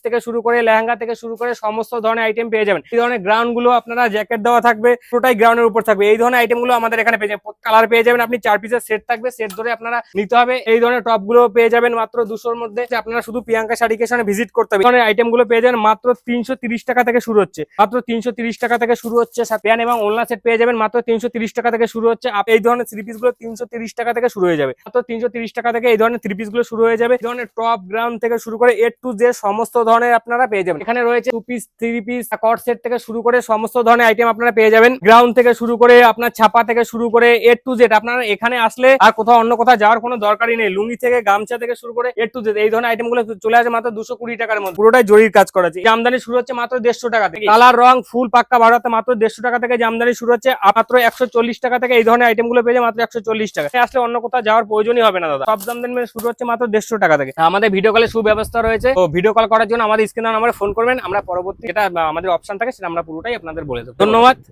থেকে শুরু করে লেহেঙ্গা থেকে শুরু করে সমস্ত ধরনের আইটেম পেয়ে যাবেন। এই ধরনের গ্রাউন্ড গুলো আপনারা জ্যাকেট দেওয়া থাকবে, পুরোটাই গ্রাউন্ডের উপর থাকবে। এই ধরনের আইটেম গুলো আমাদের এখানে পেয়ে যাবেন। কালার পেয়ে যাবেন, আপনি 4 পিসের সেট থাকবে, সেট ধরে আপনারা নিতে হবে। এই ধরনের টপ গুলো পেয়ে যাবেন মাত্র 200 এর মধ্যে। আপনারা শুধু প্রিয়াঙ্কা শাড়ি কেশনে ভিজিট করতে হবে। এই ধরনের আইটেম গুলো পেয়ে যাবেন মাত্র 330 টাকা থেকে শুরু হচ্ছে, মাত্র 330 টাকা থেকে শুরু হচ্ছে। প্যান্ট এবং ওড়না সেট পেয়ে যাবেন মাত্র 330 টাকা থেকে শুরু হচ্ছে। এই ধরনের থ্রি পিস গুলো 330 টাকা থেকে শুরু হয়ে যাবে, মাত্র 330 টাকা থেকে এই ধরনের থ্রি পিস গুলো শুরু হয়ে যাবে। এই ধরনের টপ গ্রাউন্ড থেকে শুরু করে এ টু জেড সমস্ত ধরনের আপনারা পেয়ে যাবেন। এখানে রয়েছে 2 পিস, 3 পিস, কট সেট থেকে শুরু করে সমস্ত ধরনের আইটেম আপনারা পেয়ে যাবেন। গ্রাউন্ড থেকে শুরু করে আপনার ছাপা থেকে শুরু করে এ টু জেড আপনারা এখানে আসলে আর কোথাও অন্য কোথাও যাওয়ার কোনো দরকারই নেই। লুঙ্গি থেকে গামছা থেকে শুরু করে এ টু জেড এই ধরনের আইটেম গুলো চলে আসে মাত্র 220 টাকার মধ্যে। পুরোটাই জরির কাজ করা আছে। জামদানি শুরু হচ্ছে মাত্র 150 টাকা থেকে। কালার রং ফুল পাক্কা ভাড়াতে মাত্র 150 টাকা থেকে জামদানি শুরু হচ্ছে। মাত্র 140 টাকা থেকে এই ধরনের আইটেম গুলো পেয়ে যায় মাত্র 140 টাকা। আসলে অন্য কোথাও যাওয়ার প্রয়োজনই হবে না দাদা। সব জামদানি শুরু হচ্ছে মাত্র 150 টাকা থেকে। আমাদের ভিডিও কলের সুব্যবস্থা রয়েছে, তো ভিডিও কল করার জন্য আমাদের স্ক্রিনে নাম্বারে ফোন করবেন। আমরা পরবর্তী এটা আমাদের অপশন থাকে সেটা আমরা পুরোটাই আপনাদের বলে দেবো। ধন্যবাদ।